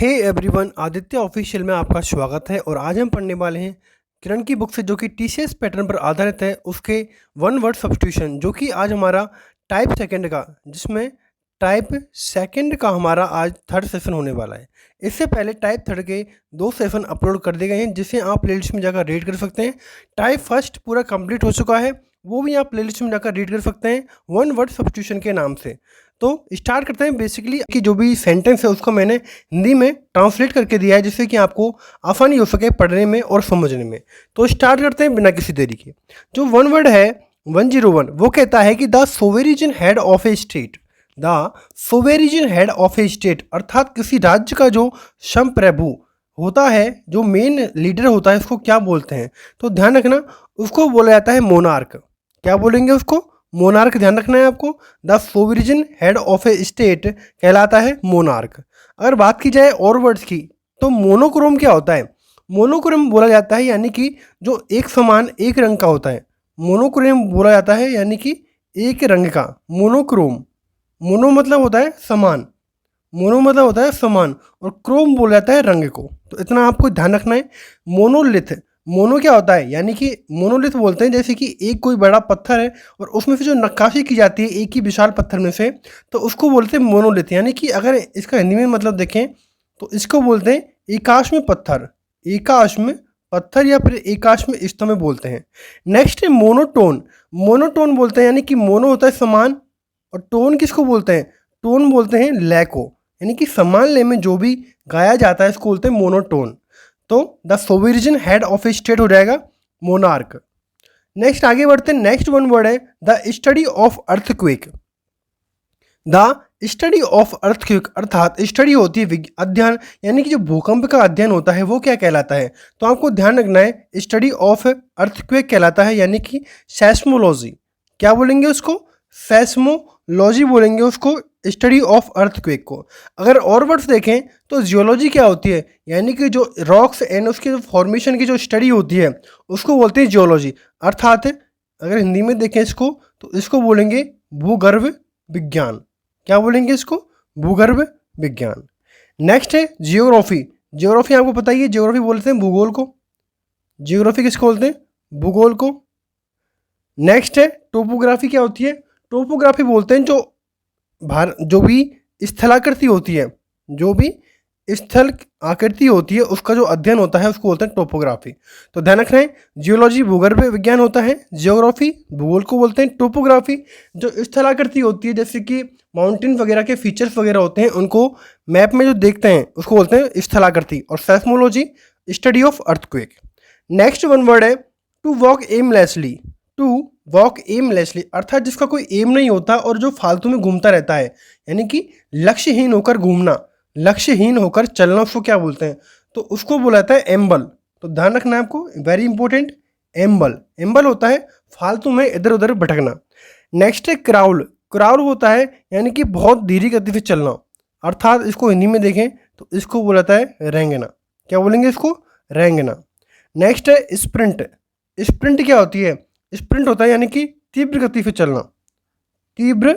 Hey everyone, Aditya official में आपका स्वागत है। और आज हम पढ़ने वाले हैं किरण की बुक से, जो कि टीसीएस पैटर्न पर आधारित है, उसके वन वर्ड सब्स्टिट्यूशन, जो कि आज हमारा टाइप सेकंड का, जिसमें टाइप सेकंड का हमारा आज थर्ड सेशन होने वाला है। इससे पहले टाइप थर्ड के 2 सेशन अपलोड कर दिए गए हैं, जिसे आप प्लेलिस्ट में जाकर रीड कर सकते हैं। टाइप फर्स्ट पूरा कंप्लीट हो चुका है, वो भी आप प्लेलिस्ट में जाकर रीड कर सकते हैं वन वर्ड सब्स्टिट्यूशन के नाम से। तो स्टार्ट करते हैं। बेसिकली कि जो भी सेंटेंस है उसको मैंने हिंदी में ट्रांसलेट करके दिया है, जिससे कि आपको आसानी हो सके पढ़ने में और समझने में। तो स्टार्ट करते हैं बिना किसी देरी के। जो वन वर्ड है 101, वो कहता है कि the sovereign head of a state. The sovereign head of a state अर्थात किसी राज्य का जो संप्रभु होता है, जो मेन लीडर होता है, उसको क्या बोलते हैं? तो ध्यान रखना, उसको बोला जाता है मोनार्क। क्या बोलेंगे उसको? मोनार्क। ध्यान रखना है आपको। The sovereign head of a state कहलाता है मोनार्क। अगर बात की जाए और वर्ड्स की, तो मोनोक्रोम क्या होता है? मोनोक्रोम बोला जाता है यानी कि जो एक समान एक रंग का होता है। मोनोक्रोम बोला जाता है यानी कि एक रंग का। मोनोक्रोम, मोनो मतलब होता है समान, मोनो मतलब होता है समान, और क्रोम बोला जाता है रंग को। तो इतना आपको ध्यान रखना है। मोनोलिथ, मोनो क्या होता है? यानी कि मोनोलिथ बोलते हैं जैसे कि एक कोई बड़ा पत्थर है और उसमें से जो नक्काशी की जाती है एक ही विशाल पत्थर में से, तो उसको बोलते हैं मोनोलिथ। यानी कि अगर इसका हिंदी में मतलब देखें तो इसको बोलते हैं एकाश में पत्थर। एकाश में पत्थर या फिर एकाश में स्तंभ बोलते हैं। नेक्स्ट है मोनोटोन। मोनोटोन बोलते हैं यानी कि मोनो होता है समान, और टोन किसको बोलते हैं? टोन बोलते हैं लय को, यानी कि समान लय में जो भी गाया जाता है इसको बोलते हैं मोनोटोन। तो the sovereign head of a state हो जाएगा मोनार्क। नेक्स्ट आगे बढ़ते हैं। नेक्स्ट वन वर्ड है the study of earthquake. The study of earthquake अर्थात स्टडी होती है अध्ययन, यानी कि जो भूकंप का अध्ययन होता है वो क्या कहलाता है? तो आपको ध्यान रखना है, स्टडी ऑफ अर्थक्वेक कहलाता है यानी कि सेस्मोलॉजी। क्या बोलेंगे उसको? सेस्मोलॉजी बोलेंगे उसको, स्टडी ऑफ अर्थक्वेक को। अगर और वर्ड्स देखें तो जियोलॉजी क्या होती है? यानी कि जो रॉक्स एंड उसके जो फॉर्मेशन की जो स्टडी होती है उसको बोलते हैं जियोलॉजी। अर्थात अगर हिंदी में देखें इसको तो इसको बोलेंगे भूगर्भ विज्ञान। क्या बोलेंगे इसको? भूगर्भ विज्ञान। नेक्स्ट है जियोग्राफी। जियोग्राफी आपको पता ही है, जियोग्राफी बोलते हैं भूगोल को। जियोग्राफी किसको बोलते हैं? भूगोल को। नेक्स्ट है टोपोग्राफी। क्या होती है? टोपोग्राफी बोलते हैं जो भी स्थलाकृति होती है, जो भी स्थल आकृति होती है उसका जो अध्ययन होता है उसको बोलते हैं टोपोग्राफी। तो ध्यान रखना है, जियोलॉजी भूगर्भ विज्ञान होता है, जियोग्राफी भूगोल को बोलते हैं, टोपोग्राफी जो स्थलाकृति होती है जैसे कि माउंटेन वगैरह के फीचर्स वगैरह होते हैं उनको मैप में जो देखते हैं उसको बोलते हैं स्थलाकृति, और seismology study of earthquake. Next one word है to walk aimlessly. To walk aimlessly अर्थात जिसका कोई एम नहीं होता और जो फालतू में घूमता रहता है, यानी कि लक्ष्यहीन होकर घूमना, लक्ष्यहीन होकर चलना, उसको क्या बोलते हैं? तो उसको बोला जाता है एम्बल। तो ध्यान रखना है आपको, वेरी इंपॉर्टेंट, एम्बल। एम्बल होता है फालतू में इधर उधर भटकना। नेक्स्ट है क्राउल। क्राउल होता है यानी कि बहुत धीरे गति से चलना, अर्थात इसको हिंदी में देखें तो इसको बोला जाता है रेंगना। क्या बोलेंगे इसको? रेंगना। नेक्स्ट है स्प्रिंट। स्प्रिंट क्या होती है? स्प्रिंट होता है यानी कि तीव्र गति से चलना। तीव्र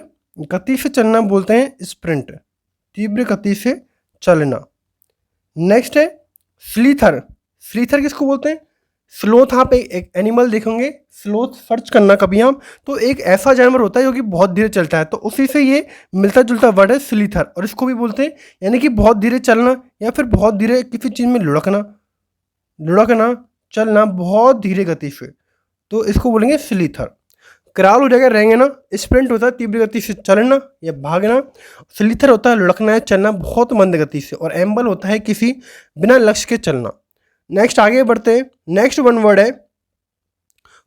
गति से चलना बोलते हैं स्प्रिंट, तीव्र गति से चलना। नेक्स्ट है स्लीथर। स्लीथर किसको बोलते हैं? स्लोथ। आप एक एनिमल देखेंगे, स्लोथ सर्च करना कभी आप, तो एक ऐसा जानवर होता है जो कि बहुत धीरे चलता है, तो उसी से ये मिलता जुलता वर्ड है स्लीथर। और इसको भी बोलते हैं यानी कि बहुत धीरे चलना या फिर बहुत धीरे किसी चीज़ में लुढ़कना, लुढ़कना, चलना बहुत धीरे गति से, तो इसको बोलेंगे स्लीथर। क्राउल हो जाएगा रेंगना, स्प्रिंट होता है तीव्र गति से चलना या भागना, स्लीथर होता है लुढ़कना या चलना बहुत मंद गति से, और एम्बल होता है किसी बिना लक्ष्य के चलना। नेक्स्ट आगे बढ़ते हैं। नेक्स्ट वन वर्ड है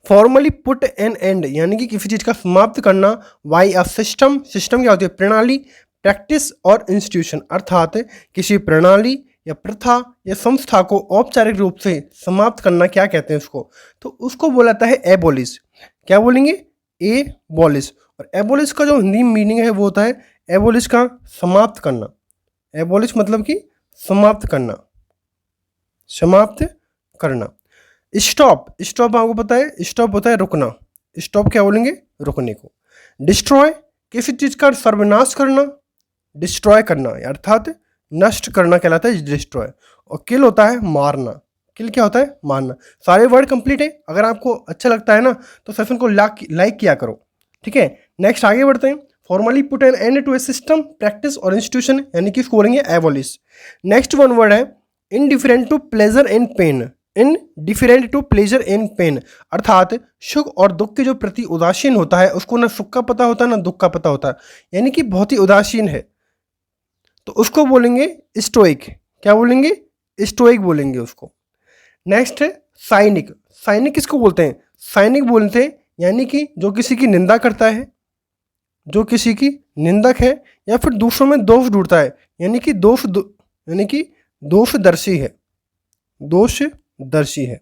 फॉर्मली पुट एन एंड, यानी कि किसी चीज़ का समाप्त करना बाय अ सिस्टम। सिस्टम क्या होती है? प्रणाली, प्रैक्टिस और इंस्टीट्यूशन, अर्थात किसी प्रणाली या प्रथा या संस्था को औपचारिक रूप से समाप्त करना क्या कहते हैं उसको? तो उसको बोला जाता है एबोलिश। क्या बोलेंगे? एबोलिश। और एबोलिश का जो हिंदी मीनिंग है वो होता है एबोलिश का समाप्त करना। एबोलिश मतलब कि समाप्त करना, समाप्त करना। स्टॉप। स्टॉप आपको पता है, स्टॉप होता है रुकना। स्टॉप क्या बोलेंगे? रुकने को। डिस्ट्रॉय, किसी चीज़ का सर्वनाश करना, डिस्ट्रॉय करना, अर्थात नष्ट करना कहलाता है डिस्ट्रॉय, और किल होता है मारना। किल क्या होता है? मारना। सारे वर्ड कंप्लीट है। अगर आपको अच्छा लगता है ना तो सेशन को लाइक किया करो, ठीक है। नेक्स्ट आगे बढ़ते हैं। Formally put an end to a system, practice और इंस्टीट्यूशन, यानी कि इसको बोलेंगे एबॉलिश। नेक्स्ट वन वर्ड है indifferent to pleasure and pain. Indifferent to pleasure and pain अर्थात सुख और दुख के जो प्रति उदासीन होता है, उसको ना सुख का पता होता है ना दुख का पता होता है, यानी कि बहुत ही उदासीन है, तो उसको बोलेंगे स्टोइक। क्या बोलेंगे? स्टोइक बोलेंगे उसको। नेक्स्ट है साइनिक। साइनिक किसको बोलते हैं? साइनिक बोलते हैं यानी कि जो किसी की निंदा करता है, जो किसी की निंदक है, या फिर दूसरों में दोष ढूंढता है, यानी कि यानी कि दोषदर्शी है, दोषदर्शी है।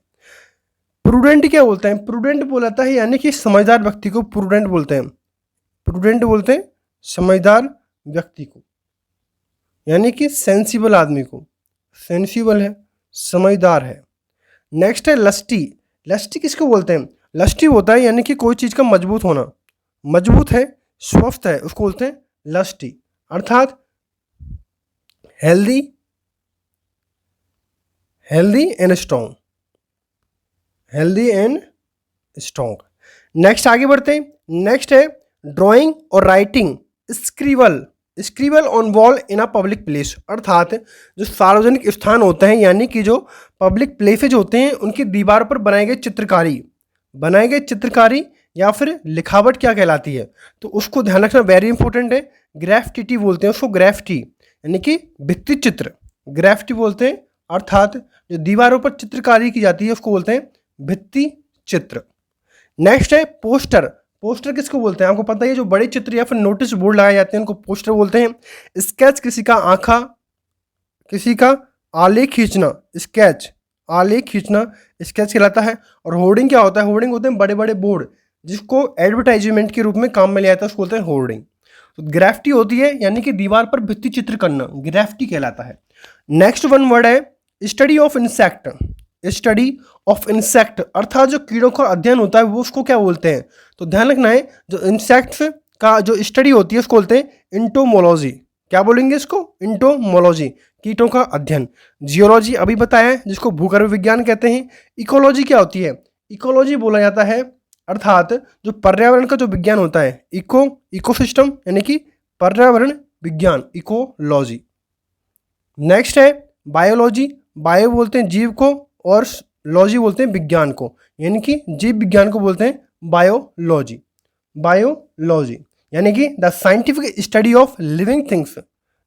प्रूडेंट क्या बोलते हैं? प्रूडेंट बोलाता है यानी कि समझदार व्यक्ति को प्रूडेंट बोलते हैं। प्रूडेंट बोलते हैं समझदार व्यक्ति को, यानी कि सेंसिबल आदमी को। सेंसिबल है, समझदार है। नेक्स्ट है लस्टी। लस्टी किसको बोलते हैं? लस्टी होता है यानी कि कोई चीज़ का मजबूत होना, मजबूत है, स्वस्थ है, उसको बोलते हैं लस्टी, अर्थात healthy, healthy and strong, healthy and strong. Next आगे बढ़ते हैं। नेक्स्ट है ड्राइंग और writing. Scribble, scribble on wall in a public place, अर्थात जो सार्वजनिक स्थान होते हैं, यानी कि जो पब्लिक प्लेसेज होते हैं, उनकी दीवार पर बनाए गए चित्रकारी, बनाए गए चित्रकारी या फिर लिखावट क्या कहलाती है? तो उसको ध्यान रखना वेरी इंपॉर्टेंट है। ग्राफिटी बोलते हैं उसको, ग्राफिटी यानी कि भित्ति चित्र, ग्राफिटी बोलते हैं, अर्थात जो दीवारों पर चित्रकारी की जाती है उसको बोलते हैं भित्ति चित्र। नेक्स्ट है पोस्टर। पोस्टर किसको बोलते हैं? आपको पता है, जो बड़े चित्र या फिर नोटिस बोर्ड लगाए जाते हैं उनको पोस्टर बोलते हैं। स्केच किसी का आंखा, किसी का आलेख खींचना, स्केच, आलेख खींचना स्केच कहलाता है। और होर्डिंग क्या होता है? होर्डिंग होते हैं बड़े बड़े बोर्ड जिसको एडवर्टाइजमेंट के रूप में काम में लिया जाता है, उसको बोलते हैं होर्डिंग। तो ग्राफिटी होती है यानी कि दीवार पर भित्ति चित्र करना, ग्राफिटी कहलाता है। नेक्स्ट वन वर्ड है study of insect. Study of insect अर्थात जो कीड़ों का अध्ययन होता है वो उसको क्या बोलते हैं? तो ध्यान रखना है, जो इंसेक्ट्स का जो स्टडी होती है उसको बोलते हैं इंटोमोलॉजी। क्या बोलेंगे इसको? इंटोमोलॉजी, कीटों का अध्ययन। जियोलॉजी अभी बताया है, जिसको भूगर्भ विज्ञान कहते हैं। इकोलॉजी क्या होती है? इकोलॉजी बोला जाता है अर्थात जो पर्यावरण का जो विज्ञान होता है, इकोसिस्टम यानी कि पर्यावरण विज्ञान, इकोलॉजी। नेक्स्ट है बायोलॉजी। बायो बोलते हैं जीव को और लॉजी बोलते हैं विज्ञान को, यानी कि जीव विज्ञान को बोलते हैं बायोलॉजी। बायोलॉजी यानी कि the scientific study of living things,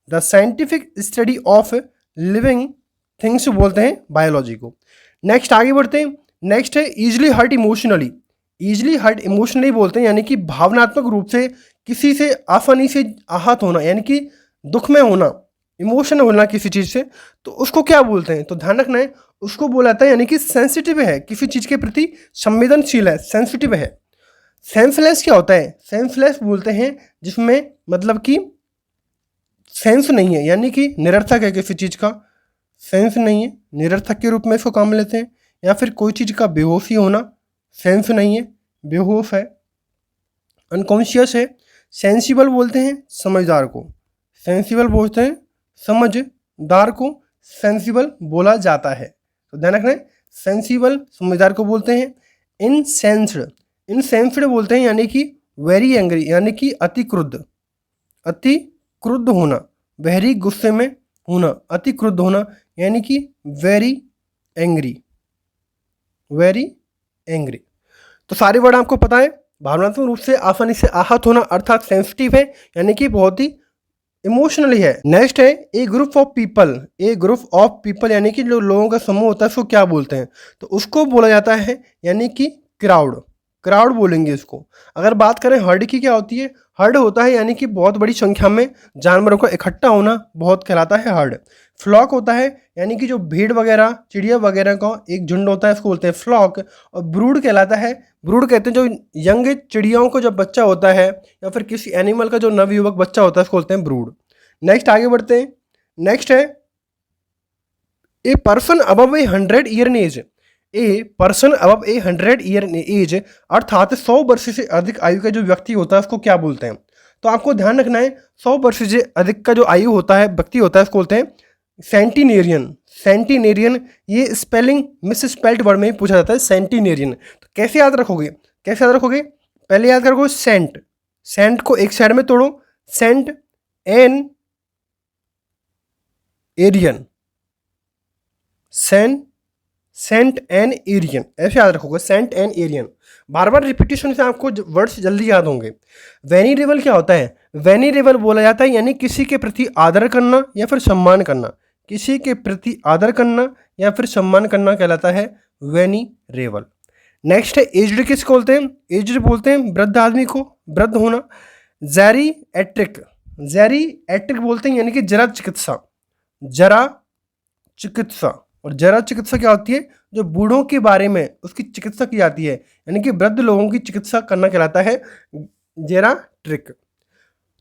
the scientific study of living things बोलते हैं बायोलॉजी को। नेक्स्ट आगे बढ़ते हैं। नेक्स्ट है easily hurt emotionally. Easily hurt emotionally बोलते हैं यानी कि भावनात्मक रूप से किसी से आसानी से आहत होना, यानी कि दुख में होना, इमोशन होना किसी चीज़ से, तो उसको क्या बोलते हैं? तो ध्यान रखना है, उसको बोला जाता है यानी कि सेंसिटिव है, किसी चीज़ के प्रति संवेदनशील है, सेंसिटिव है। सेंसलेस क्या होता है? सेंसलेस बोलते हैं जिसमें मतलब कि सेंस नहीं है, यानी कि निरर्थक है, किसी चीज़ का सेंस नहीं है, निरर्थक के रूप में इसको काम लेते हैं। या फिर कोई चीज़ का बेहोशी होना, सेंस नहीं है, बेहोश है, अनकॉन्शियस है। सेंसिबल बोलते हैं समझदार को, सेंसिबल बोलते हैं समझदार को, सेंसिबल बोला जाता है। तो ध्यान रखना है, सेंसिबल समझदार को बोलते हैं। इनसेंस्ड, इनसेंस्ड बोलते हैं यानी कि वेरी एंग्री, यानी कि अति क्रुद्ध, अति क्रुद्ध होना, वेरी गुस्से में होना, अति क्रुद्ध होना, यानी कि वेरी एंग्री, वेरी एंग्री। तो सारे वर्ड आपको पता है। भावनात्मक रूप से आसानी से आहत होना अर्थात सेंसिटिव है, यानी कि बहुत ही इमोशनली है। नेक्स्ट है a group of people. A group of people यानी कि जो लोगों का समूह होता है उसको क्या बोलते हैं? तो उसको बोला जाता है यानी कि क्राउड, क्राउड बोलेंगे इसको। अगर बात करें हर्ड की, क्या होती है? हर्ड होता है यानी कि बहुत बड़ी संख्या में जानवरों का इकट्ठा होना, बहुत कहलाता है हर्ड। फ्लॉक होता है यानी कि जो भीड़ वगैरह, चिड़िया वगैरह का एक झुंड होता है उसको बोलते हैं फ्लॉक। और ब्रूड कहलाता है, ब्रूड कहते हैं जो यंग चिड़ियाओं का जब बच्चा होता है या फिर किसी एनिमल का जो नवयुवक बच्चा होता है उसको बोलते हैं ब्रूड। नेक्स्ट आगे बढ़ते हैं। नेक्स्ट है a person above a 100 year in age. A person above a 100 year in age अर्थात 100 वर्ष से अधिक आयु का जो व्यक्ति होता है उसको क्या बोलते हैं? तो आपको ध्यान रखना है 100 वर्ष से अधिक का जो आयु होता है, व्यक्ति होता है, उसको बोलते हैं सेंटिनेरियन। सेंटिनेरियन, ये स्पेलिंग मिस स्पेल्ड वर्ड में ही पूछा जाता है, सेंटिनेरियन। तो कैसे याद रखोगे, कैसे याद रखोगे? पहले याद करोगे सेंट, सेंट को एक साइड में तोड़ो, centenarian, centenarian, ऐसे याद रखोगे, सेंट एन एरियन। बार बार रिपीटेशन से आपको वर्ड्स जल्दी याद होंगे। वेनिरेबल क्या होता है? वेनिरेबल बोला जाता है यानी किसी के प्रति आदर करना या फिर सम्मान करना, किसी के प्रति आदर करना या फिर सम्मान करना कहलाता है वेनिरेबल। नेक्स्ट है एज्ड, किसको बोलते हैं? एज्ड बोलते हैं वृद्ध आदमी को, वृद्ध होना। जेरिएट्रिक, जेरिएट्रिक बोलते हैं यानी कि जरा चिकित्सा, जरा चिकित्सा। और जरा चिकित्सा क्या होती है? जो बूढ़ों के बारे में उसकी चिकित्सा की जाती है, यानी कि वृद्ध लोगों की चिकित्सा करना कहलाता है जेराट्रिक।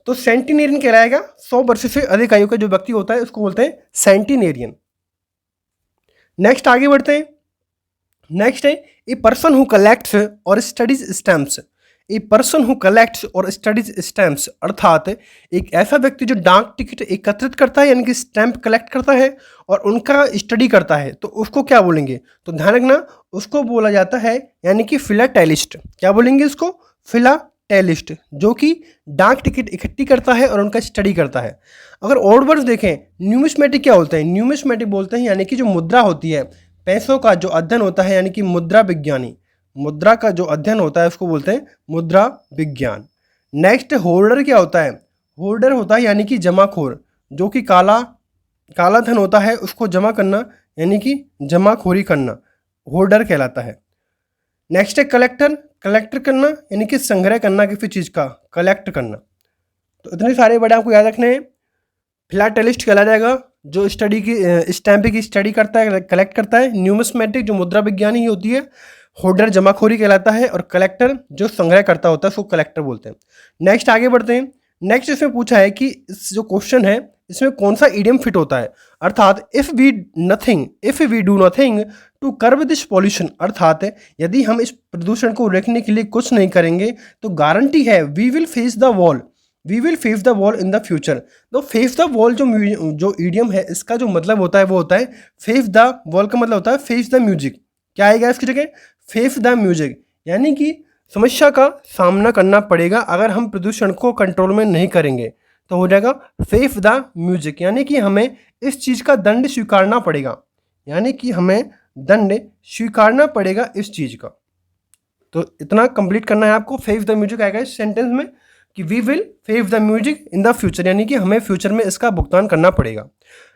तो सेंटिनेरियन कहलाएगा 100 वर्ष से अधिक आयु का जो व्यक्ति होता है उसको बोलते हैं सेंटिनेरियन। नेक्स्ट आगे बढ़ते हैं। नेक्स्ट है ए पर्सन हु कलेक्ट्स और studies stamps. A person who collects और स्टडीज स्टैम्प्स, अर्थात एक ऐसा व्यक्ति जो डाक टिकट एकत्रित करता है यानी कि स्टैम्प कलेक्ट करता है और उनका स्टडी करता है, तो उसको क्या बोलेंगे? तो ध्यान रखना, उसको बोला जाता है यानी कि फिलाटेलिस्ट। क्या बोलेंगे उसको? फिलाटेलिस्ट, जो कि डाक टिकट इकट्ठी करता है और उनका स्टडी करता है। अगर और वर्ड्स देखें, न्यूमिस्मेटिक क्या बोलते हैं? न्यूमिस्मेटिक बोलते हैं यानी कि जो मुद्रा होती है, पैसों का जो अध्ययन होता है, यानी कि मुद्रा विज्ञानी। मुद्रा का जो अध्ययन होता है उसको बोलते हैं मुद्रा विज्ञान। नेक्स्ट होल्डर क्या होता है? होल्डर होता है यानी कि जमाखोर, जो कि काला धन होता है उसको जमा करना यानी कि जमाखोरी करना, होल्डर कहलाता है। नेक्स्ट है कलेक्टर, कलेक्टर करना यानी कि संग्रह करना किसी चीज़ का, कलेक्ट करना। तो इतने सारे वर्ड आपको याद रखने हैं। फिलाटेलिस्ट कहला जाएगा जो स्टडी की स्टैम्प की स्टडी करता है, कलेक्ट करता है। न्यूमिस्मेटिक जो मुद्रा विज्ञानी ही होती है। होल्डर जमाखोरी कहलाता है और कलेक्टर जो संग्रह करता होता है उसको कलेक्टर बोलते हैं। नेक्स्ट आगे बढ़ते हैं। नेक्स्ट इसमें पूछा है कि इस जो क्वेश्चन है इसमें कौन सा इडियम फिट होता है, अर्थात if we do nothing to curb this pollution, अर्थात यदि हम इस प्रदूषण को रोकने के लिए कुछ नहीं करेंगे तो गारंटी है we will face the wall in the future. तो फेस द वॉल जो इडियम है इसका जो मतलब होता है वो होता है फेस द वॉल का मतलब होता है फेस द म्यूजिक। क्या आएगा इसकी जगह? फेस द म्यूजिक, यानी कि समस्या का सामना करना पड़ेगा अगर हम प्रदूषण को कंट्रोल में नहीं करेंगे, तो हो जाएगा फेस द म्यूजिक, यानी कि हमें इस चीज़ का दंड स्वीकारना पड़ेगा, यानी कि हमें दंड स्वीकारना पड़ेगा इस चीज़ का। तो इतना कंप्लीट करना है आपको। फेस द म्यूजिक आएगा इस सेंटेंस में कि we will face the music in the future, यानी कि हमें फ्यूचर में इसका भुगतान करना पड़ेगा।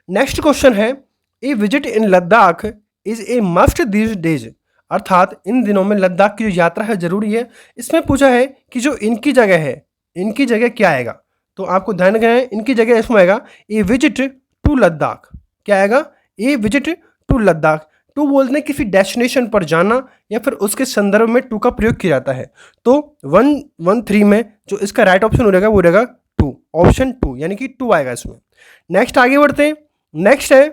नेक्स्ट क्वेश्चन है a visit in Ladakh is a must these days, अर्थात इन दिनों में लद्दाख की जो यात्रा है जरूरी है। इसमें पूछा है कि जो इनकी जगह है, इनकी जगह क्या आएगा? तो आपको ध्यान रखना है, इनकी जगह इसमें आएगा ए विजिट टू लद्दाख। क्या आएगा? ए विजिट टू लद्दाख। टू बोलते हैं किसी डेस्टिनेशन पर जाना या फिर उसके संदर्भ में टू का प्रयोग किया जाता है। तो 113 में जो इसका राइट ऑप्शन हो रहेगा वो रहेगा टू, ऑप्शन टू, यानी कि टू आएगा इसमें। नेक्स्ट आगे बढ़ते हैं। नेक्स्ट है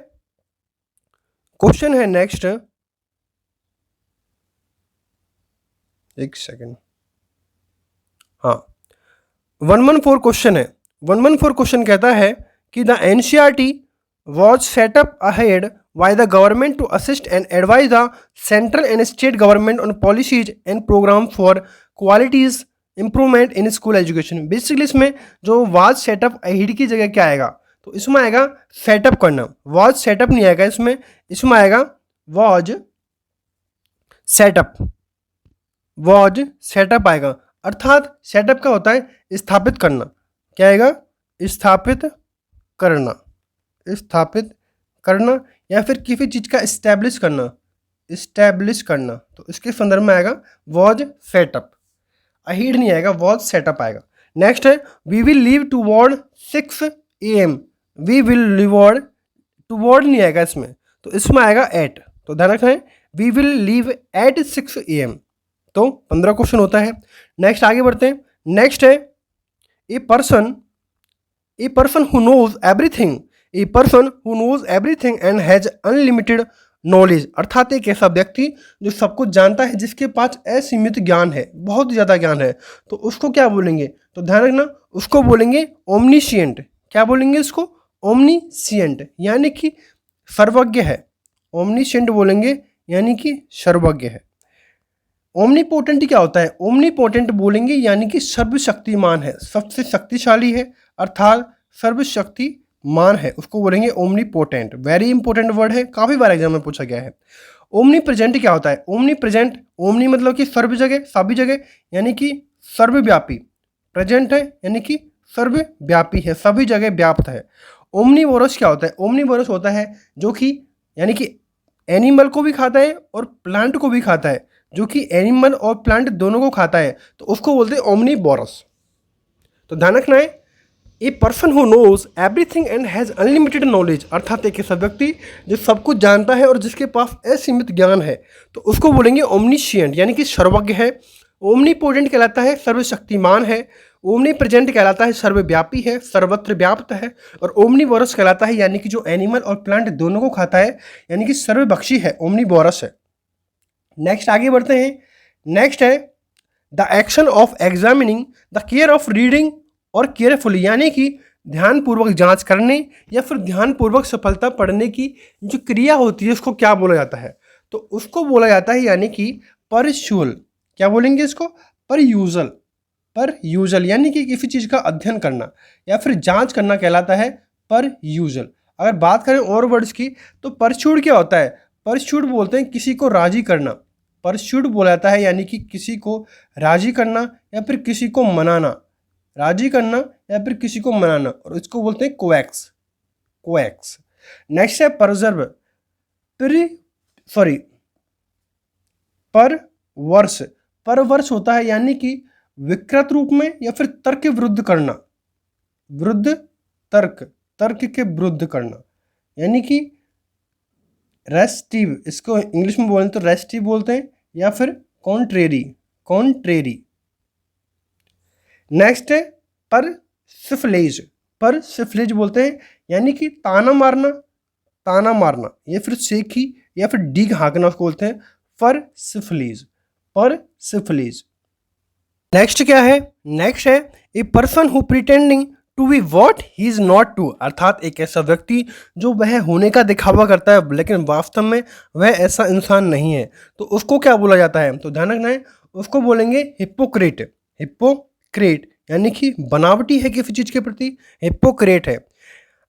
क्वेश्चन है, नेक्स्ट एक सेकेंड, हाँ 114 क्वेश्चन है। 114 क्वेश्चन कहता है कि the NCERT was set up ahead by the government to assist and advise the central and state government on policies and programs for qualities improvement in school education। Basically इसमें जो was set up ahead की जगह क्या आएगा? तो इसमें आएगा setup करना, was set up नहीं आएगा इसमें, इसमें आएगा was सेटअप आएगा। अर्थात सेटअप का होता है स्थापित करना। क्या आएगा? स्थापित करना या फिर किसी चीज़ का इस्टेब्लिश करना। तो इसके संदर्भ में आएगा वॉज सेटअप, अहीड नहीं आएगा, वॉज सेटअप आएगा। नेक्स्ट है we will leave toward 6 AM। We will leeward, toward नहीं आएगा इसमें, तो इसमें आएगा एट। तो ध्यान रखना है we will leave at 6 AM। तो 15 क्वेश्चन होता है। नेक्स्ट आगे बढ़ते हैं। नेक्स्ट है a person who knows everything and has unlimited knowledge, अर्थात एक ऐसा व्यक्ति जो सब कुछ जानता है, जिसके पास असीमित ज्ञान है, बहुत ज़्यादा ज्ञान है, तो उसको क्या बोलेंगे? तो ध्यान रखना, उसको बोलेंगे ओमनीशिएंट। क्या बोलेंगे इसको? ओमनीशिएंट, यानी कि सर्वज्ञ है। ओमनीशिएंट बोलेंगे यानी कि सर्वज्ञ है। ओमनीपोटेंट क्या होता है? ओमनीपोटेंट बोलेंगे यानी कि सर्वशक्तिमान है, सबसे शक्तिशाली है, अर्थात सर्वशक्तिमान है, उसको बोलेंगे ओमनीपोटेंट। वेरी इंपॉर्टेंट वर्ड है, काफ़ी बार एग्जाम में पूछा गया है। ओमनी प्रेजेंट क्या होता है? ओमनी प्रेजेंट, ओमनी मतलब कि सर्व जगह, सभी जगह, यानी कि सर्वव्यापी। प्रेजेंट है यानी कि सर्वव्यापी है, सभी जगह व्याप्त है। ओमनीवोरस क्या होता है? ओमनीवोरस होता है जो कि यानी कि एनिमल को भी खाता है और प्लांट को भी खाता है, जो कि एनिमल और प्लांट दोनों को खाता है, तो उसको बोलते हैं ओमनीवोरस। तो ध्यान रखना है, a person who knows everything and has unlimited knowledge, अर्थात एक ऐसा व्यक्ति जो सब कुछ जानता है और जिसके पास असीमित ज्ञान है, तो उसको बोलेंगे ओमनीशिएंट, यानी कि सर्वज्ञ है। ओमनीपोटेंट कहलाता है सर्वशक्तिमान है। ओमनी प्रेजेंट कहलाता है सर्वव्यापी है, सर्वत्र व्याप्त है। और ओमनीवोरस कहलाता है यानी कि जो एनिमल और प्लांट दोनों को खाता है, यानी कि सर्वभक्षी है, ओमनीवोरस है। नेक्स्ट आगे बढ़ते हैं। नेक्स्ट है the action of examining the care of reading और केयरफुली, यानी कि ध्यानपूर्वक जांच करने या फिर ध्यानपूर्वक सफलता पढ़ने की जो क्रिया होती है, उसको क्या बोला जाता है? तो उसको बोला जाता है यानी कि परस्यूल। क्या बोलेंगे इसको? परयूजल। परयूजल यानी कि किसी चीज़ का अध्ययन करना या फिर जांच करना कहलाता है परयूजल। अगर बात करें और वर्ड्स की, तो परस्यूड क्या होता है? परस्यूड बोलते हैं किसी को राजी करना। परस्यूड बोला जाता है यानी कि किसी को राजी करना या फिर किसी को मनाना, राजी करना या फिर किसी को मनाना, और इसको बोलते हैं कोएक्स। कोएक्स। नेक्स्ट है परजर्व। परवर्स। परवर्स होता है यानी कि विकृत रूप में या फिर तर्क के विरुद्ध करना, विरुद्ध तर्क, तर्क के विरुद्ध करना, यानी कि रेस्टिव, इसको इंग्लिश में बोलें तो रेस्टिव बोलते हैं, या फिर कॉन्ट्रेरी, कॉन्ट्रेरी। नेक्स्ट है परसिफ्लेज। परसिफ्लेज बोलते हैं यानी कि ताना मारना, ताना मारना या फिर सेखी या फिर डीग हाँकना, उसको बोलते हैं परसिफ्लेज, परसिफ्लेज। नेक्स्ट क्या है? नेक्स्ट है a person who pretending to be what he is not too, अर्थात एक ऐसा व्यक्ति जो वह होने का दिखावा करता है लेकिन वास्तव में वह ऐसा इंसान नहीं है, तो उसको क्या बोला जाता है? तो ध्यान रखना है, उसको बोलेंगे हिपोक्रेट। हिपोक्रेट यानी कि बनावटी है किसी चीज़ के प्रति, हिपोक्रेट है।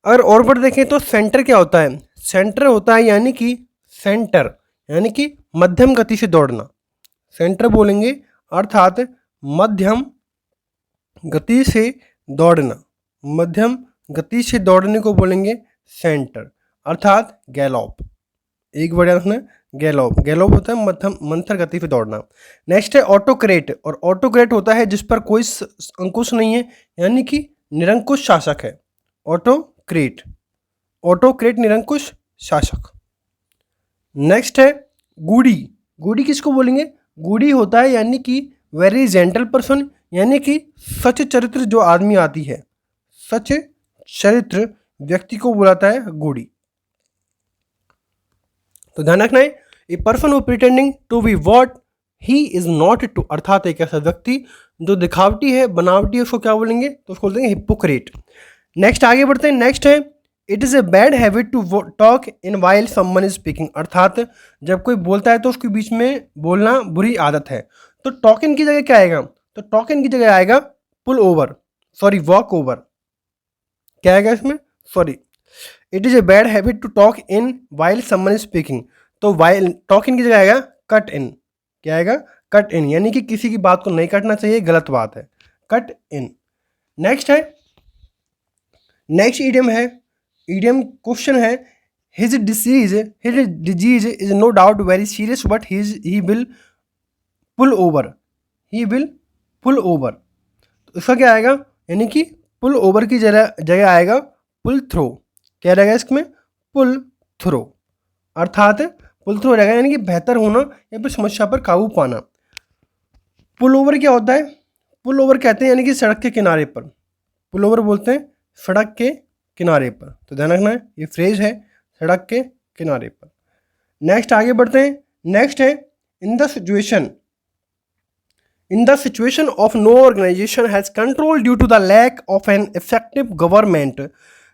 अगर और वर्ड देखें तो सेंटर क्या होता है? सेंटर होता है यानी कि सेंटर, यानी कि मध्यम गति से दौड़ना, सेंटर बोलेंगे, अर्थात मध्यम गति से दौड़ना, मध्यम गति से दौड़ने को बोलेंगे सेंटर, अर्थात गैलॉप। एक वर्ड रखना, गैलॉप। गैलॉप होता है मध्यम मंथर गति से दौड़ना। नेक्स्ट है ऑटोक्रेट, और ऑटोक्रेट होता है जिस पर कोई अंकुश नहीं है, यानी कि निरंकुश शासक है। ऑटोक्रेट, ऑटोक्रेट निरंकुश शासक। नेक्स्ट है गूढ़ी। गूढ़ी किसको बोलेंगे? गूढ़ी होता है यानी कि वेरी जेंटल पर्सन, यानी कि सच चरित्र जो आदमी आती है, सच चरित्र व्यक्ति को बुलाता है गूढ़ी। तो ध्यान रखना है, a person who pretending to be what he is not too, अर्थात एक ऐसा व्यक्ति जो दिखावटी है, बनावटी है, उसको क्या बोलेंगे? तो उसको बोलेंगे हिपोक्रेट। नेक्स्ट आगे बढ़ते हैं। नेक्स्ट है it is a bad habit to talk in while someone is speaking, अर्थात जब कोई बोलता है तो उसके बीच में बोलना बुरी आदत है। तो टॉक इन की जगह क्या आएगा? तो टॉक इन की जगह आएगा pull over, sorry walk over. क्या आएगा इसमें? Sorry, it is a bad habit to talk in while someone is speaking, तो वाइल टॉक इन की जगह आएगा कट इन। क्या आएगा? कट इन, यानी कि किसी की बात को नहीं काटना चाहिए, गलत बात है, कट इन। नेक्स्ट है, नेक्स्ट ईडियम है, ईडियम क्वेश्चन है his disease is no doubt very serious but he will pull over, he will pull over. तो इसका क्या आएगा? यानी कि पुल ओवर की जगह आएगा पुल थ्रो। क्या रहेगा इसमें? पुल थ्रो, अर्थात पुल थ्रो रहेगा यानी कि बेहतर होना या फिर समस्या पर काबू पाना। पुल ओवर क्या होता है? पुल ओवर कहते हैं यानी कि सड़क के किनारे पर, पुल ओवर बोलते हैं सड़क के किनारे पर। तो ध्यान रखना है, ये फ्रेज है सड़क के किनारे पर। नेक्स्ट आगे बढ़ते हैं। नेक्स्ट है in the situation, in the situation of no organization has control due to the lack of an effective government,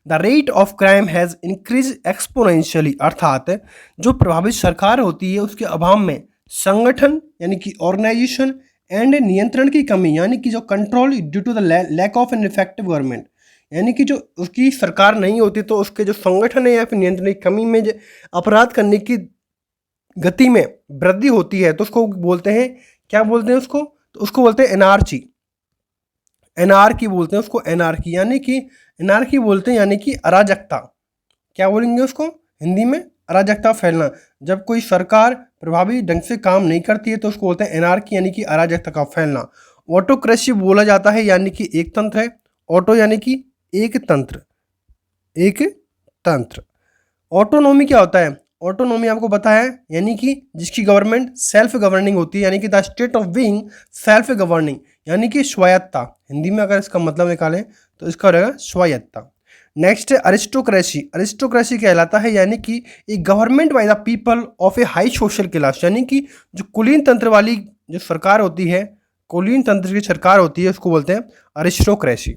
the rate of crime has increased exponentially। अर्थात जो प्रभावित सरकार होती है उसके अभाव में संगठन यानी कि ऑर्गेनाइजेशन एंड नियंत्रण की कमी यानी कि जो control due to the lack of an effective government, यानी कि जो उसकी सरकार नहीं होती तो उसके जो संगठन है या फिर नियंत्रण की कमी में जो अपराध करने की गति में वृद्धि होती है तो उसको बोलते हैं, क्या बोलते हैं उसको, तो उसको बोलते हैं एनार्ची। एनार्की बोलते हैं उसको, एनार्की यानी कि एनार्की बोलते हैं यानी कि अराजकता। क्या बोलेंगे उसको हिंदी में, अराजकता फैलना। जब कोई सरकार प्रभावी ढंग से काम नहीं करती है तो उसको बोलते हैं एनार्की यानी कि अराजकता का फैलना। ऑटोक्रेसी बोला जाता है यानी कि एक तंत्र है, ऑटो यानी कि एक तंत्र, एक तंत्र। ऑटोनोमी क्या होता है, ऑटोनोमी आपको पता है यानी कि जिसकी गवर्नमेंट सेल्फ गवर्निंग होती है, यानी कि the state of being self governing यानी कि स्वायत्ता। हिंदी में अगर इसका मतलब निकालें तो इसका रहेगा स्वायत्ता। नेक्स्ट है अरिस्टोक्रेसी। अरिस्टोक्रेसी कहलाता है यानी कि एक government by the people of A high social class, यानी कि जो कुलीन तंत्र वाली जो सरकार होती है, कुलीन तंत्र की सरकार होती है उसको बोलते हैं अरिस्टोक्रेसी।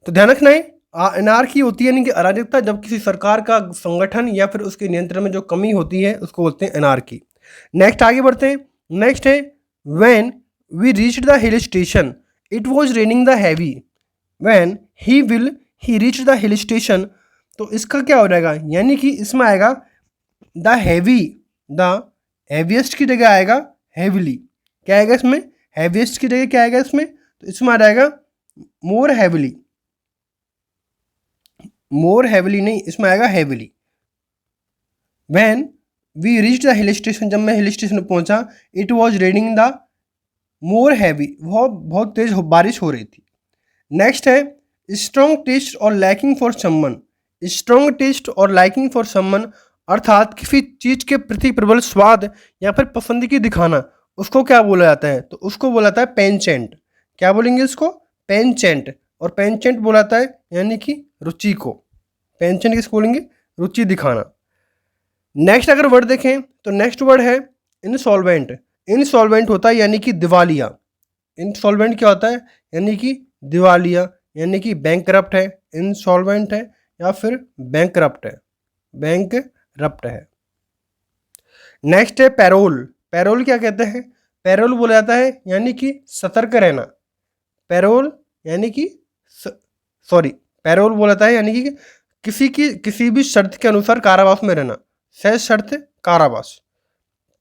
तो ध्यान रखना है एनार्की होती है यानी कि अराजकता, जब किसी सरकार का संगठन या फिर उसके नियंत्रण में जो कमी होती है उसको बोलते हैं एनार्की। नेक्स्ट आगे बढ़ते हैं। नेक्स्ट है when we reached the hill station it was raining the heavy. When he reached the hill station, तो इसका क्या हो जाएगा, यानी कि इसमें आएगा द हैवी, द हैवीएस्ट की जगह आएगा हैविली। क्या आएगा इसमें, हैवीएस्ट की जगह क्या आएगा इसमें, तो इसमें आ जाएगा मोर हैविली। मोर हैविली नहीं, इसमें आएगा heavily. When we reach the hill station, जब मैं हिल स्टेशन पहुंचा, it was raining the more heavy, बहुत तेज बारिश हो रही थी। नेक्स्ट है स्ट्रॉन्ग टेस्ट और liking for someone. Strong taste और लाइकिंग फॉर समवन अर्थात किसी चीज़ के प्रति प्रबल स्वाद या फिर पसंदगी दिखाना, उसको क्या बोला जाता है, तो उसको बोला जाता है पेंचेंट। क्या बोलेंगे इसको, पेंचेंट। और पेंचेंट बोला जाता है यानी कि रुचि को। पेंचेंट किसको बोलेंगे, रुचि दिखाना। नेक्स्ट अगर वर्ड देखें तो नेक्स्ट वर्ड है इनसॉल्वेंट। इनसॉल्वेंट होता है यानी कि दिवालिया। इनसॉल्वेंट क्या होता है, यानी कि दिवालिया, यानी कि बैंकरप्ट है, इनसॉल्वेंट है या फिर बैंकरप्ट है, बैंकरप्ट है। नेक्स्ट है पैरोल। पैरोल क्या कहते हैं, पैरोल बोला जाता है यानी कि सतर्क रहना। पैरोल यानी कि पैरोल बोला जाता है यानी कि किसी भी शर्त के अनुसार कारावास में रहना, सह शर्त कारावास,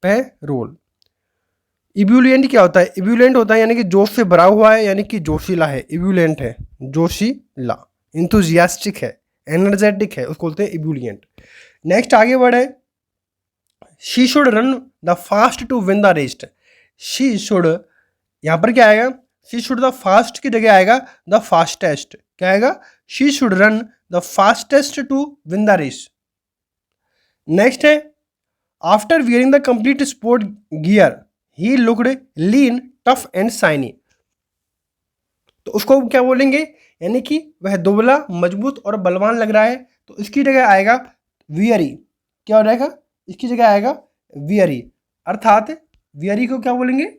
पैरोल। इब्यूलेंट क्या होता है, इब्यूलेंट होता है यानी कि जोश से भरा हुआ है, यानी कि जोशीला है, इब्यूलेंट है, जोशीला, इंथुजियास्टिक है, एनर्जेटिक है, उसको बोलते हैं इब्यूलेंट। नेक्स्ट आगे बढ़े, she should run the fast to win the race. She should, यहाँ पर क्या आएगा, शी शुड द फास्ट की जगह आएगा द फास्टेस्ट। क्या आएगा, she should run the fastest to win the race. Next है after wearing the complete sport gear he looked lean tough and shiny. तो उसको क्या बोलेंगे, यानी कि वह दुबला मजबूत और बलवान लग रहा है, तो इसकी जगह आएगा वियरी। क्या हो जाएगा, इसकी जगह आएगा वियरी। अर्थात वियरी को क्या बोलेंगे,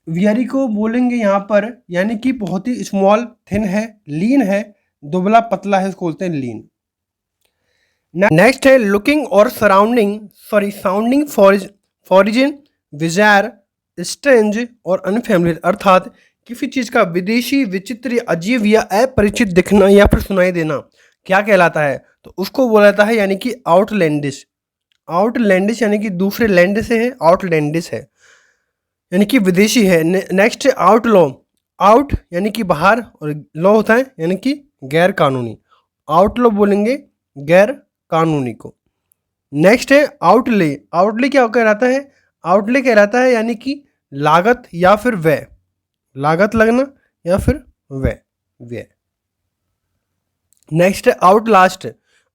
वियरी को बोलेंगे यहाँ पर यानी कि बहुत ही स्मॉल थिन है, लीन है, दुबला पतला है, उसको बोलते हैं लीन। नेक्स्ट है looking or sounding foreign, bizarre, strange or unfamiliar. अर्थात किसी चीज़ का विदेशी, विचित्र, अजीब या अपरिचित दिखना या फिर सुनाई देना क्या कहलाता है, तो उसको बोला जाता है यानी कि आउटलैंडिश। आउटलैंडिश यानी कि दूसरे लैंड से है, आउटलैंडिश है यानी कि विदेशी है। नेक्स्ट है आउटलॉ। आउट यानी कि बाहर और लॉ होता है यानी कि गैर कानूनी। आउटलॉ बोलेंगे गैर कानूनी को। नेक्स्ट है आउटले। आउटले क्या कहलाता है, आउटले कहलाता है यानी कि लागत या फिर व्यय, लागत लगना या फिर व्यय। नेक्स्ट है आउटलास्ट।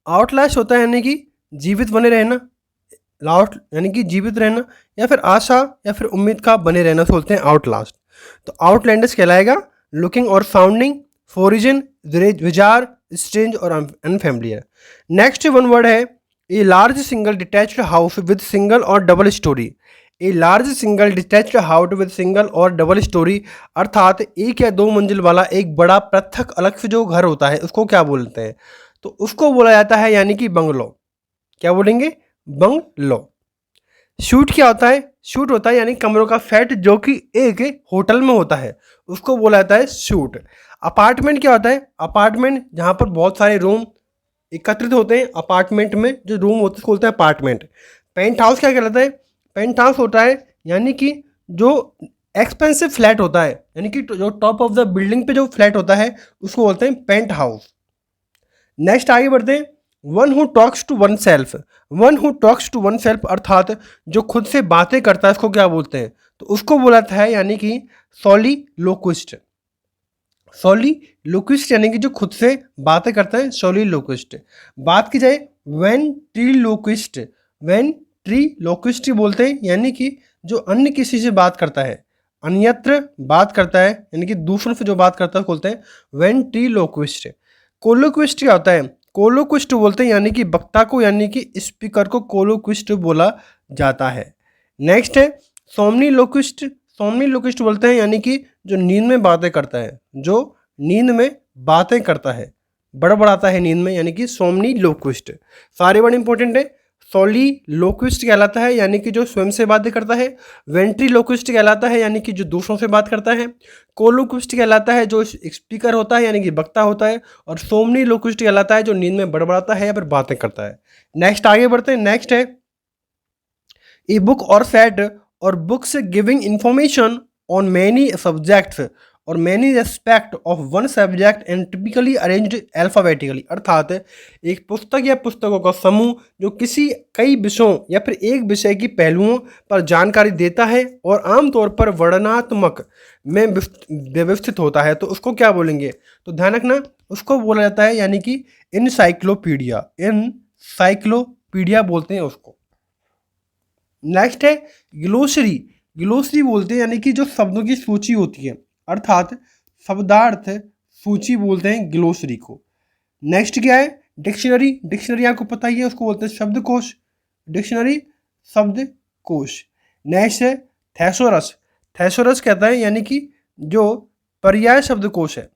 आउटलास्ट होता है यानी कि जीवित बने रहना, लास्ट यानी कि जीवित रहना या फिर आशा या फिर उम्मीद का बने रहना से बोलते हैं आउटलास्ट। तो आउटलैंडिश कहलाएगा looking or sounding, foreign, bizarre, strange or unfamiliar. Next one word है a large single detached house with single or double storey. A large single detached house with single or double storey अर्थात एक या दो मंजिल वाला एक बड़ा पृथक अलग से जो घर होता है उसको क्या बोलते हैं? तो उसको बोला जाता है यानी कि बंगलो। क्या बोलेंगे? बंगलो। शूट क्या होता है? शूट होता है यानी कमरों का सेट जो कि एक होटल में होता है, उसको बोला जाता है शूट। अपार्टमेंट क्या होता है? अपार्टमेंट जहाँ पर बहुत सारे रूम एकत्रित होते हैं, अपार्टमेंट में जो रूम होते हैं उसको बोलते हैं अपार्टमेंट। पेंट हाउस क्या कहलाता है? पेंट हाउस होता है यानी कि जो एक्सपेंसिव फ्लैट होता है, यानी कि जो टॉप ऑफ द बिल्डिंग पे जो फ्लैट होता है उसको बोलते हैं पेंट हाउस। नेक्स्ट आगे बढ़ते हैं। One who talks to one self. One who talks to one self अर्थात जो खुद से बातें करता है उसको क्या बोलते हैं? तो उसको बोला था यानी कि सोलिलोक्विस्ट। सोलिलोक्विस्ट यानी कि जो खुद से बातें करता है, सोलिलोक्विस्ट। बात की जाए वेंट्रीलोक्विस्ट। वेंट्रीलोक्विस्ट बोलते हैं यानी कि जो अन्य किसी से बात करता है, अन्यत्र बात करता है, यानी कि दूसरों से जो बात करता है उसको बोलते हैं वेंट्रीलोक्विस्ट। कोलोक्विस्ट क्या होता है? कोलोक्विस्ट बोलते हैं यानी कि वक्ता को, यानी कि स्पीकर को कोलोक्विस्ट बोला जाता है। नेक्स्ट है सोमनीलोक्विस्ट। सोमनीलोक्विस्ट बोलते हैं यानी कि जो नींद में बातें करता है, जो नींद में बातें करता है, बड़बड़ाता है नींद में, यानी कि सोमनीलोक्विस्ट। सारे वर्ड इंपॉर्टेंट है। सोलिलोक्विस्ट कहलाता है यानी कि जो स्वयं से बातें करता है। वेंट्रीलोक्विस्ट कहलाता है यानी कि जो दूसरों से बात करता है। कोलोक्विस्ट कहलाता है जो स्पीकर होता है यानी कि वक्ता होता है। और सोमनीलोक्विस्ट कहलाता है जो नींद में बड़बड़ाता है या फिर बातें करता है। नेक्स्ट आगे बढ़ते हैं। नेक्स्ट है a book or set or books giving information on many subjects or many aspect of one subject and typically arranged alphabetically अर्थात एक पुस्तक या पुस्तकों का समूह जो किसी कई विषयों या फिर एक विषय की पहलुओं पर जानकारी देता है और आमतौर पर वर्णनात्मक में व्यवस्थित होता है, तो उसको क्या बोलेंगे? तो ध्यान रखना, उसको बोला जाता है यानी कि इनसाइक्लोपीडिया। इनसाइक्लोपीडिया बोलते हैं उसको। नेक्स्ट है ग्लोसरी। ग्लोसरी बोलते हैं यानी कि जो शब्दों की सूची होती है, अर्थात शब्दार्थ सूची बोलते हैं ग्लोसरी को। नेक्स्ट क्या है? डिक्शनरी। डिक्शनरी आपको पता ही है, उसको बोलते हैं शब्दकोश। डिक्शनरी शब्दकोश। नेक्स्ट है थेसोरस। थेसोरस कहता है यानी कि जो पर्याय शब्दकोश है,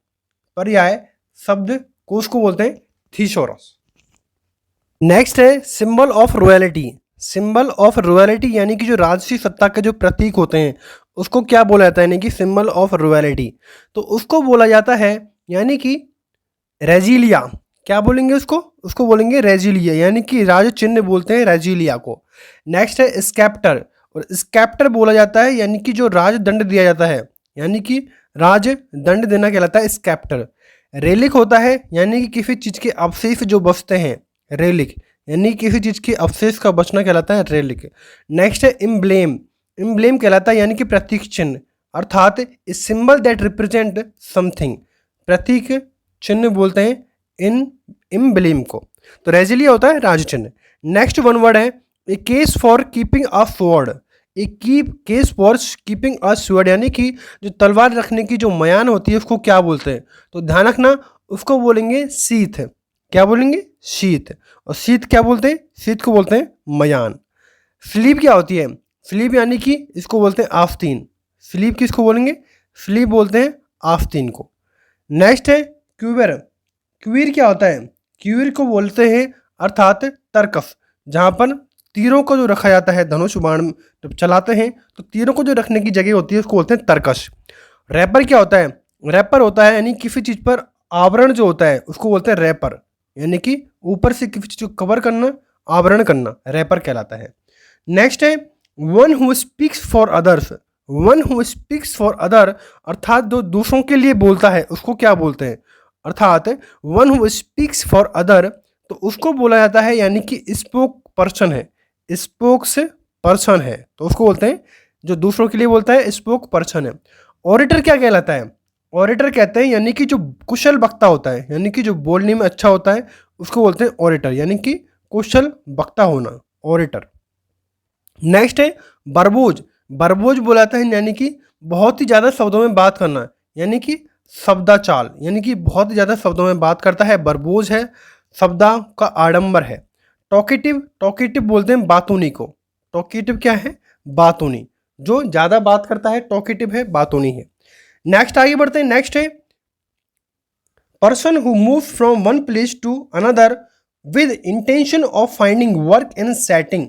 पर्याय शब्दकोश को बोलते हैं थीसोरस। नेक्स्ट है symbol of royalty. Symbol of royalty यानी कि जो राजसी सत्ता के जो प्रतीक होते हैं उसको क्या बोला जाता है? यानी कि सिंबल ऑफ रॉयल्टी। तो उसको बोला जाता है यानी कि रेजिलिया। क्या बोलेंगे उसको? उसको बोलेंगे रेजिलिया, यानी कि राज चिन्ह बोलते हैं रेजिलिया को। नेक्स्ट है स्कैप्टर। और स्कैप्टर बोला जाता है यानी कि जो राज दंड दिया जाता है, यानी कि राज दंड देना कहलाता है स्कैप्टर। रेलिक होता है यानी कि किसी चीज़ के अवशेष जो बचते हैं, रेलिक यानी किसी चीज़ के अवशेष का बचना कहलाता है रेलिक। नेक्स्ट है इम्ब्लेम। इम्ब्लेम कहलाता है यानी कि प्रतीक चिन्ह, अर्थात a symbol that represent something. प्रतीक चिन्ह बोलते हैं इन इम्ब्लेम को। तो रेजिलिया होता है राज चिन्ह। नेक्स्ट वन वर्ड है a case for keeping a sword. A case for keeping a sword यानी कि जो तलवार रखने की जो मयान होती है उसको क्या बोलते हैं? तो ध्यान रखना, उसको बोलेंगे शीथ। क्या बोलेंगे? शीत। और शीत क्या बोलते हैं? शीत को बोलते हैं मयान। स्लीप क्या होती है? स्लीप यानी कि इसको बोलते हैं आस्तीन। स्लीप किसको बोलेंगे? स्लीप बोलते हैं आस्तीन को। नेक्स्ट है क्यूबर। क्वीर क्या होता है? क्वीर को बोलते हैं अर्थात तर्कस, जहाँ पर तीरों को जो रखा जाता है, धनुष बाण जब चलाते हैं तो तीरों को जो रखने की जगह होती है उसको बोलते हैं तर्कस। रैपर क्या होता है? रैपर होता है यानी किसी चीज़ पर आवरण जो होता है उसको बोलते हैं रैपर, यानी कि ऊपर से किसी चीज़ को कवर करना, आवरण करना, रैपर कहलाता है। नेक्स्ट है one who speaks for others. One who speaks for other अर्थात जो दूसरों के लिए बोलता है उसको क्या बोलते हैं? अर्थात one who speaks for other तो उसको बोला जाता है यानी कि स्पोक पर्सन है, स्पोक्स पर्सन है, तो उसको बोलते हैं जो दूसरों के लिए बोलता है स्पोक पर्सन है। ऑरेटर क्या कहलाता है? ऑरेटर कहते हैं यानी कि जो कुशल वक्ता होता है, यानी कि जो बोलने में अच्छा होता है उसको बोलते हैं ऑरेटर, यानी कि कुशल वक्ता होना, ऑरेटर। नेक्स्ट है बरबोज। बरबोज बोलाता है यानी कि बहुत ही ज़्यादा शब्दों में बात करना, यानी कि शब्दाचाल, यानी कि बहुत ही ज़्यादा शब्दों में बात करता है, बरबोज है, शब्दा का आडंबर है। टॉकेटिव, टॉकेटिव बोलते हैं बातूनी को। टॉकेटिव क्या है? बातूनी। जो ज़्यादा बात करता है टॉकेटिव है, बातूनी है। नेक्स्ट आगे बढ़ते हैं। नेक्स्ट है person who move from one place to another with intention of finding work and setting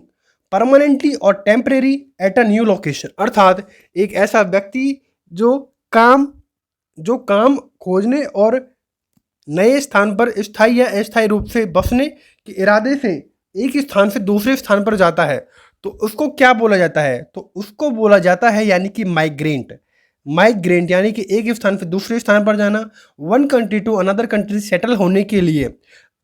permanently or temporary at a new location. अर्थात एक ऐसा व्यक्ति जो काम खोजने और नए स्थान पर स्थायी या अस्थायी रूप से बसने के इरादे से एक स्थान से दूसरे स्थान पर जाता है, तो उसको क्या बोला जाता है? तो उसको बोला जाता है यानी कि माइग्रेंट। माइग्रेंट यानी कि एक स्थान से दूसरे स्थान पर जाना, one country to another country settle होने के लिए,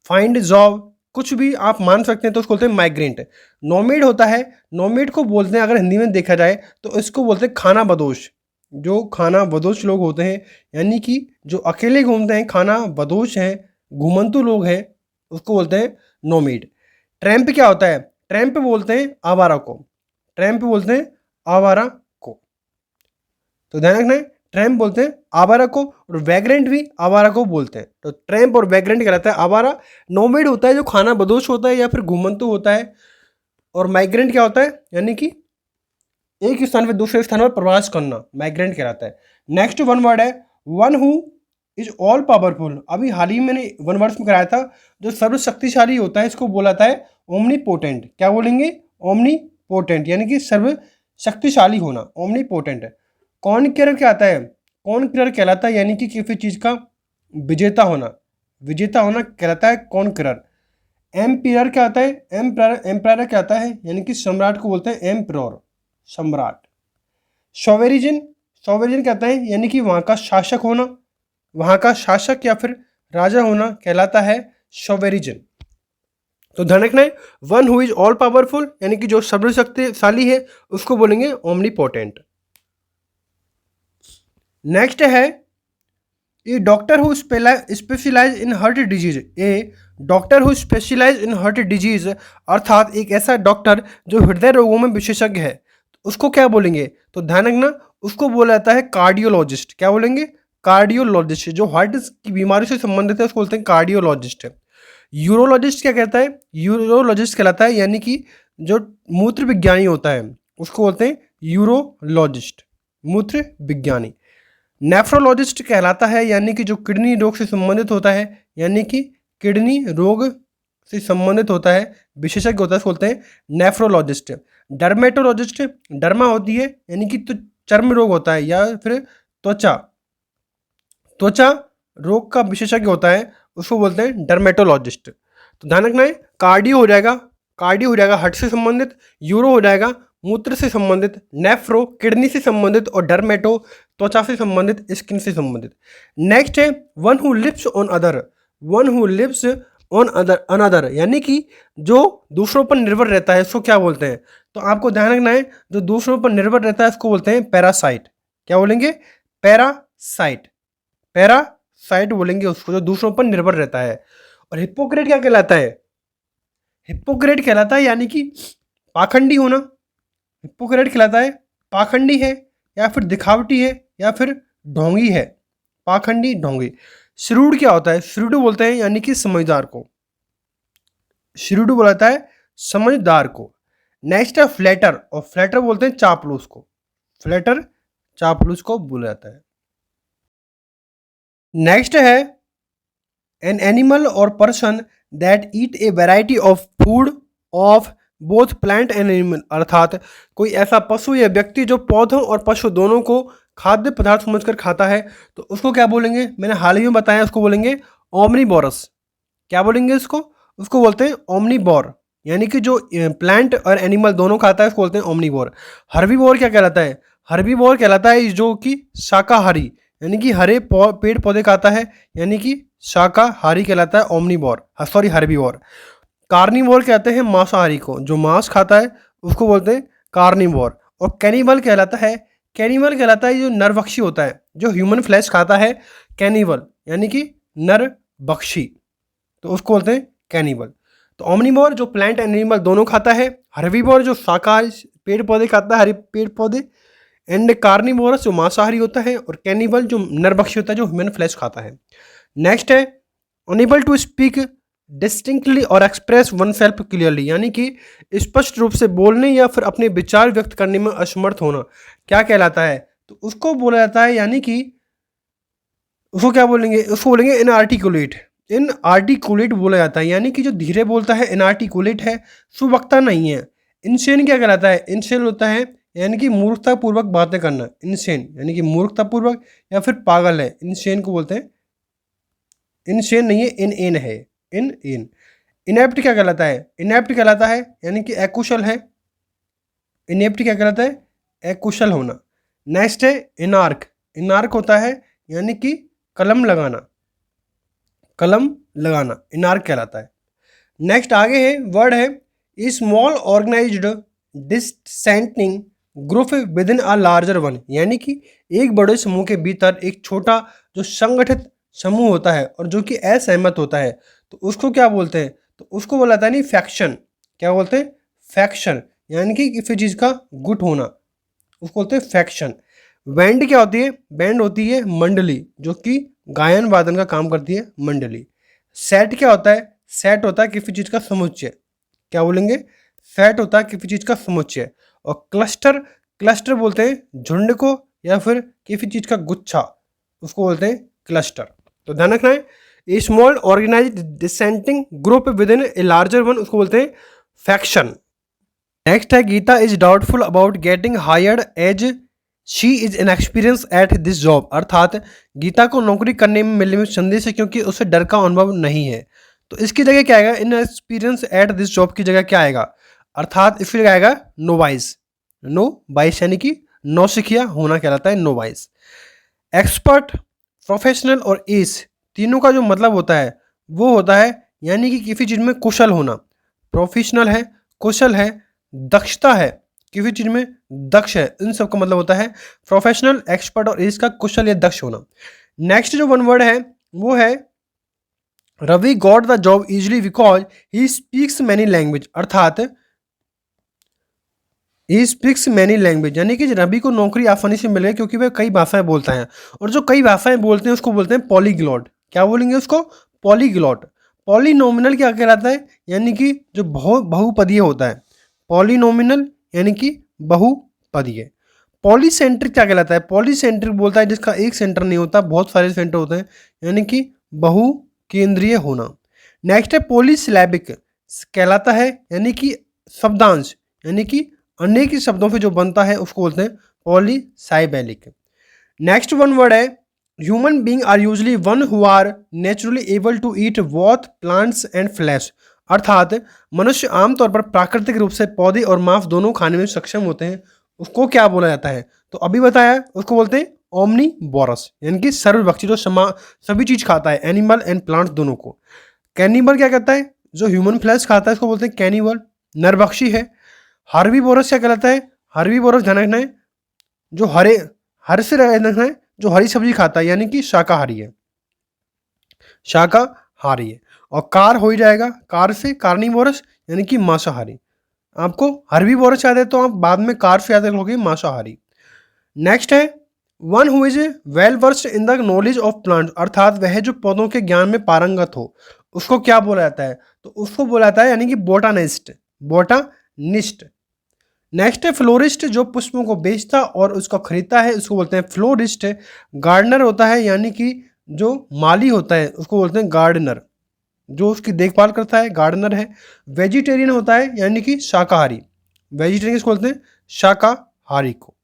फाइंड जॉब, कुछ भी आप मान सकते हैं, तो उसको बोलते हैं माइग्रेंट। नोमेड होता है, नोमेड को बोलते हैं, अगर हिंदी में देखा जाए तो इसको बोलते हैं खाना बदोश। जो खाना बदोश लोग होते हैं यानी कि जो अकेले घूमते हैं, खाना बदोश हैं, घुमंतु लोग हैं, उसको बोलते हैं नोमेड। ट्रैम्प क्या होता है? ट्रैम्प बोलते हैं आवारा को। ट्रैम्प बोलते हैं आवारा को। तो ध्यान रखना है, ट्रैम्प बोलते हैं आवारा को और वैग्रेंट भी आवारा को बोलते हैं। तो ट्रैम्प और वैग्रेंट कहलाता है आवारा। नोमेड होता है जो खाना बदोश होता है या फिर घुमंतु होता है। और माइग्रेंट क्या होता है? यानी कि एक स्थान से दूसरे स्थान पर प्रवास करना, माइग्रेंट कहलाता है। नेक्स्ट वन वर्ड है one who is all powerful. अभी हाल ही मैंने वन वर्ड्स में कराया था, जो सर्वशक्तिशाली होता है इसको बोला था है ओमनीपोटेंट। क्या बोलेंगे? ओमनीपोटेंट यानी कि सर्वशक्तिशाली होना, ओमनीपोटेंट। कॉन्करर क्या आता है? कॉन्करर कहलाता है यानी कि किसी चीज़ का विजेता होना, विजेता होना कहलाता है कॉन्करर। एम्पियर क्या आता है? एम्पायर क्या आता है? यानी कि सम्राट को बोलते हैं एम्परर, सम्राट। सॉवेरिजन, सॉवेरिजन कहता है यानी कि वहाँ का शासक होना, वहाँ का शासक या फिर राजा होना कहलाता है सॉवेरिजन। तो ध्यान रखना है, one who is all powerful यानी कि जो सर्वशक्तिशाली है उसको बोलेंगे ओमनीपोटेंट। नेक्स्ट है a doctor who specialize in heart disease. A doctor who specialize in heart disease अर्थात एक ऐसा डॉक्टर जो हृदय रोगों में विशेषज्ञ है, उसको क्या बोलेंगे? तो ध्यान रखना, उसको बोला जाता है कार्डियोलॉजिस्ट। क्या बोलेंगे? कार्डियोलॉजिस्ट। जो हार्ट की बीमारी से संबंधित है उसको बोलते हैं कार्डियोलॉजिस्ट। यूरोलॉजिस्ट क्या कहता है? यूरोलॉजिस्ट कहलाता है यानी कि जो मूत्र विज्ञानी होता है उसको बोलते हैं यूरोलॉजिस्ट, मूत्र विज्ञानी। नेफ्रोलॉजिस्ट कहलाता है यानी कि जो किडनी रोग से संबंधित होता है, यानी कि किडनी रोग से संबंधित होता है, विशेषज्ञ होता है, उसको बोलते हैं नेफ्रोलॉजिस्ट। डर्मेटोलॉजिस्ट, डर्मा होती है यानी कि तो चर्म रोग होता है या फिर त्वचा, त्वचा रोग का विशेषज्ञ होता है, उसको बोलते हैं डर्मेटोलॉजिस्ट। तो ध्यान रखना है, कार्डियो हो जाएगा, कार्डियो हो जाएगा हार्ट से संबंधित, यूरो हो जाएगा मूत्र से संबंधित, नेफ्रो किडनी से संबंधित और डर्मेटो त्वचा से संबंधित, स्किन से संबंधित। नेक्स्ट है one who lives on other. One who lives on other another यानी कि जो दूसरों पर निर्भर रहता है इसको क्या बोलते हैं? तो आपको ध्यान रखना है, जो दूसरों पर निर्भर रहता है इसको बोलते हैं पैरासाइट। क्या बोलेंगे? पैरासाइट, पैरासाइट बोलेंगे उसको, जो दूसरों पर निर्भर रहता है। और हिप्पोक्रेट क्या कहलाता है? हिप्पोक्रेट कहलाता है यानी कि पाखंडी होना। हिप्पोक्रेट कहलाता है पाखंडी है या फिर दिखावटी है या फिर ढोंगी है, पाखंडी ढोंगी। श्रूड क्या होता है? श्रूड बोलते हैं यानी कि समझदार को, श्रूड बोलता है समझदार को। नेक्स्ट है फ्लैटर, और फ्लैटर बोलते हैं चापलूस को, फ्लैटर चापलूस को बोला जाता है। नेक्स्ट है एन एनिमल और person that eat A variety of food of both plant and animal. अर्थात कोई ऐसा पशु या व्यक्ति जो पौधों और पशु दोनों को खाद्य पदार्थ समझकर खाता है, तो उसको क्या बोलेंगे? मैंने हाल ही में बताया, उसको बोलेंगे ओमनीबोरस। क्या बोलेंगे इसको? उसको बोलते हैं ओमनीबोर, यानी कि जो प्लांट और एनिमल दोनों खाता है उसको बोलते हैं ओमनीबोर। हर्बीवोर क्या कहलाता है? हर्बीवोर कहलाता है जो कि शाकाहारी, यानी कि हरे पेड़ पौधे खाता है, यानी कि शाकाहारी कहलाता है ओमनीबोर, सॉरी हर्बीवोर। कार्निवोर कहते हैं मांसाहारी को, जो मांस खाता है उसको बोलते हैं कार्निवोर। और कैनिबल कहलाता है, कैनिबल कहलाता है जो नरभक्षी होता है, जो ह्यूमन फ्लैश खाता है, कैनिबल यानी कि नरभक्षी, तो उसको बोलते हैं कैनिबल। तो ओमनीवोर जो प्लांट एंड एनिमल दोनों खाता है, हर्बीवोर जो शाकाहारी पेड़ पौधे खाता है, हरे पेड़ पौधे, एंड कार्निवोरस जो मांसाहारी होता है, और कैनिबल जो नरभक्षी होता है, जो ह्यूमन फ्लैश खाता है। नेक्स्ट है अनेबल टू स्पीक डिस्टिंक्टली और एक्सप्रेस वन सेल्फ क्लियरली, यानी कि स्पष्ट रूप से बोलने या फिर अपने विचार व्यक्त करने में असमर्थ होना क्या कहलाता है? तो उसको बोला जाता है, यानी कि उसको क्या बोलेंगे? उसको बोलेंगे इनआर्टिकुलेट। इनआर्टिकुलेट बोला जाता है, यानी कि जो धीरे बोलता है इनआर्टिकुलेट है, सुवक्ता नहीं है। इनसेन क्या कहलाता है? इनसेन होता है यानी कि मूर्खतापूर्वक बातें करना। इनसेन यानी कि मूर्खतापूर्वक या फिर पागल है, इनसेन को बोलते हैं। इनसेन नहीं है, इन है, इन। इनेप्ट क्या कहलाता है? इनेप्ट कहलाता है यानी कि अकुशल है। इनेप्ट क्या कहलाता है? अकुशल होना। नेक्स्ट है इनार्क। इनार्क होता है यानी कि कलम लगाना, कलम लगाना इनार्क कहलाता है। नेक्स्ट आगे है वर्ड है small organised dissenting group within a larger one, यानी कि एक बड़े समूह के भीतर एक छोटा जो संगठित समूह होता है और जो कि असहमत होता है, तो उसको क्या बोलते हैं? तो उसको बोला जाता है नहीं फैक्शन। क्या बोलते हैं? फैक्शन, यानी कि किसी चीज़ का गुट होना, उसको बोलते हैं फैक्शन। बैंड क्या होती है? बैंड होती है मंडली, जो कि गायन वादन का काम करती है मंडली। सेट क्या होता है? सेट होता है किसी चीज़ का समुच्चय। क्या बोलेंगे? सेट होता है किसी चीज़ का समुच्चय। और क्लस्टर, क्लस्टर बोलते हैं झुंड को या फिर किसी चीज़ का गुच्छा, उसको बोलते हैं क्लस्टर। तो ध्यान रखना है, a small organised dissenting group within a larger one, उसको बोलते हैं फैक्शन। नेक्स्ट है Geeta is doubtful about getting hired as she is inexperience at this job, अर्थात गीता को नौकरी करने में मिलने में संदेश है क्योंकि उसे डर का अनुभव नहीं है। तो इसकी जगह क्या आएगा? In experience eight this job की जगह क्या आएगा? अर्थात इसकी जगह आएगा नो वाइस। नो वाइस यानी कि नौसिखिया होना कहलाता है नो वाइस। एक्सपर्ट, प्रोफेशनल और एस, तीनों का जो मतलब होता है वो होता है यानी कि किसी चीज़ में कुशल होना। प्रोफेशनल है, कुशल है, दक्षता है, किसी चीज़ में दक्ष है, इन सब का मतलब होता है प्रोफेशनल, एक्सपर्ट और एज का कुशल या दक्ष होना। नेक्स्ट जो वन वर्ड है वो है Ravi got the job easily because he speaks many language, अर्थात ही स्पीक्स मैनी लैंग्वेज, यानी कि रवि को नौकरी आसानी से मिल गई क्योंकि वह कई भाषाएं बोलता है। और जो कई भाषाएं बोलते हैं उसको बोलते हैं पॉलीग्लॉट। क्या बोलेंगे उसको? पॉलीग्लॉट। पॉलीनोमिनल क्या कहलाता है? यानी कि जो बहुपदीय होता है। पॉलीनोमिनल यानी कि बहुपदीय। पॉलीसेंट्रिक क्या कहलाता है? पॉलीसेंट्रिक बोलता है जिसका एक सेंटर नहीं होता, बहुत सारे सेंटर होते हैं, यानी कि बहु केंद्रीय होना। नेक्स्ट है पॉलीसिलैबिक कहलाता है यानी कि शब्दांश, यानी कि अनेक ही शब्दों से जो बनता है उसको बोलते हैं पॉलीसाइबेलिक। नेक्स्ट वन वर्ड है human being are usually one who are naturally able to eat both plants and flesh, अर्थात मनुष्य आमतौर पर प्राकृतिक रूप से पौधे और मांस दोनों खाने में सक्षम होते हैं, उसको क्या बोला जाता है? तो अभी बताया, उसको बोलते हैं ओमनीवोरस, यानी कि सर्वभक्षी, जो सभी चीज खाता है, एनिमल एंड प्लांट्स दोनों को। कैनिबल क्या कहता है? जो ह्यूमन फ्लैश खाता है उसको बोलते हैं कैनिबल, नरभक्षी है। हार्बीवोरस क्या कहलाता है? हार्बीवोरस ध्यान रखना है, जो हर से रखना है, जो हरी सब्जी खाता है, यानी कि शाकाहारी है, शाकाहारी है। और कार हो ही जाएगा, कार से कार्निवोरस यानी कि मांसाहारी। आपको हर्बीवोरस याद है तो आप बाद में कार से याद रखोगे मांसाहारी। नेक्स्ट है one who is well versed in the knowledge of plant, अर्थात वह जो पौधों के ज्ञान में पारंगत हो, उसको क्या बोला जाता है? तो उसको बोला जाता है यानी कि बोटानिस्ट, बोटानिस्ट। नेक्स्ट है फ्लोरिस्ट, जो पुष्पों को बेचता और उसको खरीदता है उसको बोलते हैं फ्लोरिस्ट। गार्डनर होता है यानी कि जो माली होता है उसको बोलते हैं गार्डनर, जो उसकी देखभाल करता है गार्डनर है। वेजिटेरियन होता है यानी कि शाकाहारी, वेजिटेरियन किसको बोलते हैं? शाकाहारी को।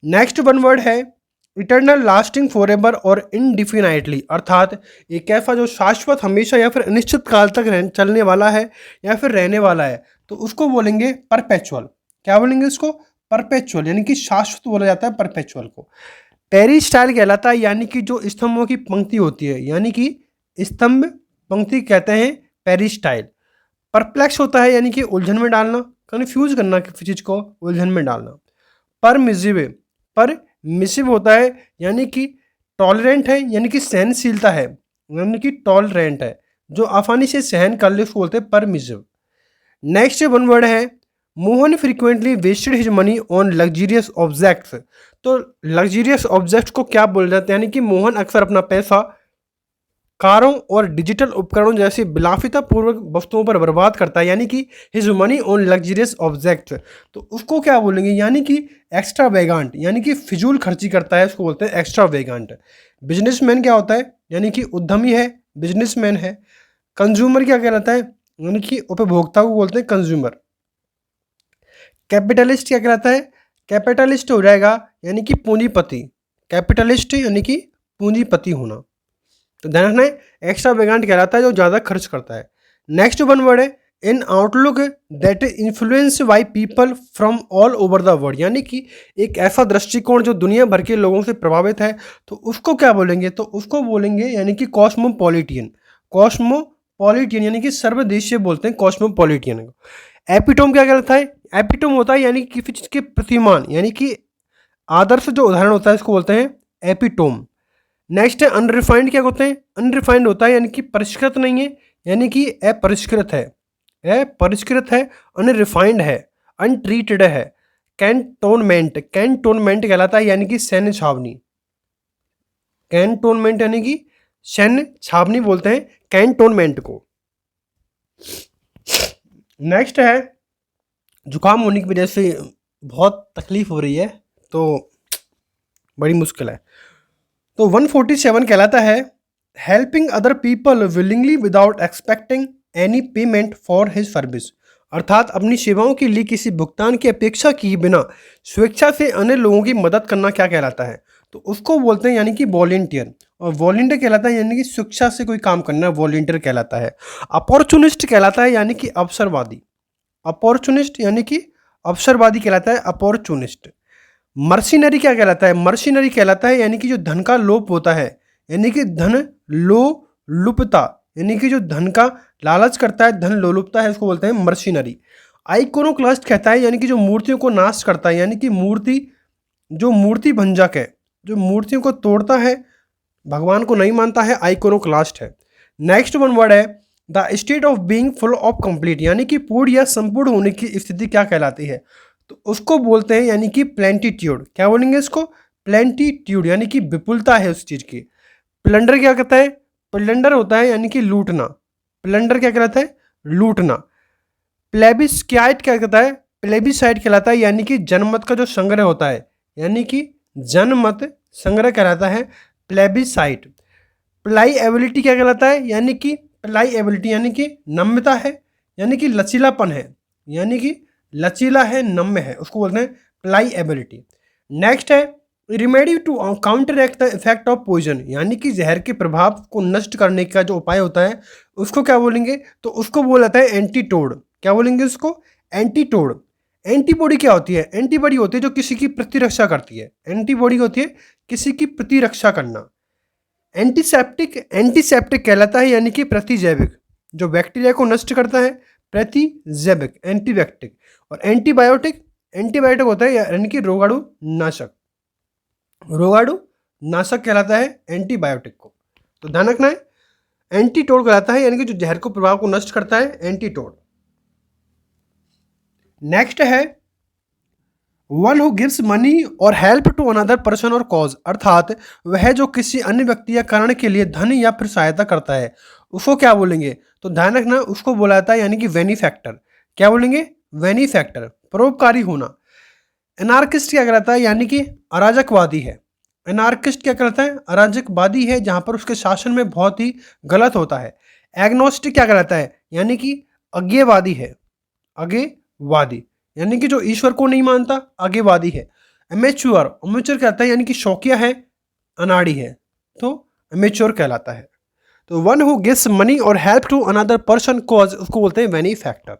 नेक्स्ट वन वर्ड है इटर्नल, लास्टिंग, फॉरएवर और इनडिफिनाइटली, अर्थात एक ऐसा जो शाश्वत, हमेशा या फिर अनिश्चित काल तक चलने वाला है या फिर रहने वाला है, तो उसको बोलेंगे परपेचुअल। क्या बोलेंगे उसको? परपेचुअल, यानी कि शाश्वत बोला जाता है परपेचुअल को। पेरिस्टाइल कहलाता है यानी कि जो स्तंभों की पंक्ति होती है, यानी कि स्तंभ पंक्ति कहते हैं पेरिस्टाइल। परप्लेक्स होता है यानी कि उलझन में डालना, कन्फ्यूज करना किसी चीज को, उलझन में डालना। परमिसिव, परमिसिव होता है यानी कि टॉलरेंट है, यानी कि सहनशीलता है, यानी कि टॉलरेंट है, जो आसानी से सहन कर ले उसको बोलते हैं परमिसिव। नेक्स्ट वन वर्ड है Mohan frequently wasted his money on luxurious objects, तो लग्जीरियस ऑब्जेक्ट्स को क्या बोल जाते हैं? यानी कि मोहन अक्सर अपना पैसा कारों और डिजिटल उपकरणों जैसी विलासितापूर्वक वस्तुओं पर बर्बाद करता है, यानी कि his money on luxurious object, तो उसको क्या बोलेंगे, यानी कि एक्स्ट्रा वेगांट, यानी कि फिजूल खर्ची करता है, उसको बोलते हैं एक्स्ट्रा वेगांट। बिजनेसमैन क्या होता है, यानी कि उद्यमी है, बिजनेसमैन है। कंज्यूमर क्या कहलाता है, यानी कि उपभोक्ता को बोलते हैं कंज्यूमर। कैपिटलिस्ट क्या कहलाता है, कैपिटलिस्ट हो जाएगा यानी कि पूंजीपति, कैपिटलिस्ट यानी कि पूंजीपति होना। तो ध्यान रखना है, एक्स्ट्रा वेगांट कहलाता है जो ज़्यादा खर्च करता है। नेक्स्ट वन वर्ड है an outlook that is influence by people from all over the world, यानी कि एक ऐसा दृष्टिकोण जो दुनिया भर के लोगों से प्रभावित है, तो उसको क्या बोलेंगे, तो उसको बोलेंगे यानी कि कॉस्मोपॉलिटियन। कॉस्मोपॉलिटियन यानी कि सर्वदेशीय बोलते हैं कॉस्मोपॉलिटियन। एपिटोम क्या कहलाता है, एपिटोम होता है यानी कि किसी चीज़ के प्रतिमान, यानी कि आदर्श जो उदाहरण होता है इसको बोलते हैं एपिटोम। नेक्स्ट है अनरिफाइंड, क्या होते हैं, अनरिफाइंड होता है यानी कि परिष्कृत नहीं है, यानी कि अपरिष्कृत है, अपरिष्कृत है, अनरिफाइंड है, अनट्रीटेड है। कैंटोनमेंट, कैंटोनमेंट कहलाता है यानी कि सैन्य छावनी, कैंटोनमेंट यानी कि सैन्य छावनी बोलते हैं कैंटोनमेंट को। नेक्स्ट है जुकाम होने की वजह से बहुत तकलीफ हो रही है, तो बड़ी मुश्किल है, तो 147 कहलाता है helping other people willingly without expecting any payment for his service, अर्थात अपनी सेवाओं के लिए किसी भुगतान की अपेक्षा किए बिना स्वेच्छा से अन्य लोगों की मदद करना क्या कहलाता है, तो उसको बोलते हैं यानी कि वॉलेंटियर। और वॉलेंटियर कहलाता है यानी कि स्वेच्छा से कोई काम करना, वॉलेंटियर कहलाता है। अपॉर्चुनिस्ट कहलाता है यानी कि अवसरवादी, अपॉर्चुनिस्ट यानी कि अवसरवादी कहलाता है अपॉर्चुनिस्ट। मर्सिनरी क्या कहलाता है, मर्सिनरी कहलाता है यानी कि जो धन का लोप होता है, यानी कि धन लोलुपता, यानी कि जो धन का लालच करता है, धन लोलुपता है, इसको बोलते हैं मर्सिनरी। आइकोनोक्लास्ट कहता है यानी कि जो मूर्तियों को नाश करता है, यानी कि मूर्ति जो मूर्ति भंजक है, जो मूर्तियों को तोड़ता है, भगवान को नहीं मानता है, आइकोनोक्लास्ट है। नेक्स्ट वन वर्ड है the state of being full of complete, यानी कि पूर्ण या संपूर्ण होने की स्थिति क्या कहलाती है, तो उसको बोलते हैं यानी कि प्लेंटीट्यूड। क्या बोलेंगे इसको, प्लेंटीट्यूड, यानी कि विपुलता है उस चीज़ की। प्लंडर क्या कहता है, प्लंडर होता है यानी कि लूटना, प्लंडर क्या कहलाता है, लूटना। प्लेबिस्काइट क्या कहता है, प्लेबिसाइट कहलाता है यानी कि जनमत का जो संग्रह होता है, यानी कि जनमत संग्रह कहलाता है प्लेबिसाइट। प्लाईएबिलिटी क्या कहलाता है, यानी कि प्लाईएबिलिटी यानी कि नम्यता है, यानी कि लचीलापन है, यानी कि लचीला है, नम्य है, उसको बोलते हैं प्लाईएबिलिटी। नेक्स्ट है remedy to counteract the effect of poison, यानी कि जहर के प्रभाव को नष्ट करने का जो उपाय होता है उसको क्या बोलेंगे, तो उसको बोला जाता है एंटीटोड। क्या बोलेंगे उसको, एंटीटोड। एंटीबॉडी क्या होती है, एंटीबॉडी होती है जो किसी की प्रतिरक्षा करती है, एंटीबॉडी होती है किसी की प्रतिरक्षा करना। एंटीसेप्टिक, एंटीसेप्टिक कहलाता है यानी कि प्रतिजैविक, जो बैक्टीरिया को नष्ट करता है, प्रतिजैविक एंटीबैक्टिक। और एंटीबायोटिक, एंटीबायोटिक होता है यानी कि रोगाणु नाशक, रोगाणु नाशक कहलाता है एंटीबायोटिक को। तो ध्यान रखना है, एंटीटोड कहलाता है यानी कि जो जहर को प्रभाव को नष्ट करता है, एंटीटोड। नेक्स्ट है वन हु गिव्स मनी और हेल्प टू अनदर पर्सन और कॉज, अर्थात वह जो किसी अन्य व्यक्ति या कारण के लिए धन या फिर सहायता करता है, उसको क्या बोलेंगे, तो ध्यान रखना उसको बोला जाता है यानी कि बेनिफैक्टर। क्या बोलेंगे, बेनिफैक्टर, परोपकारी होना। एनार्किस्ट क्या कहलाता है, यानी कि अराजकवादी है, एनार्किस्ट क्या कहलाता है, अराजकवादी है जहाँ पर उसके शासन में बहुत ही गलत होता है। एग्नोस्टिक क्या कहलाता है, यानी कि अज्ञेयवादी है, अज्ञेयवादी यानी कि जो ईश्वर को नहीं मानता, अज्ञेयवादी है। एमेच्योर, एमेच्योर कहता है यानी कि शौकिया है, अनाड़ी है, तो एमेच्योर कहलाता है। तो वन हु गिव्स मनी और help to another person cause, उसको बोलते हैं बेनिफैक्टर।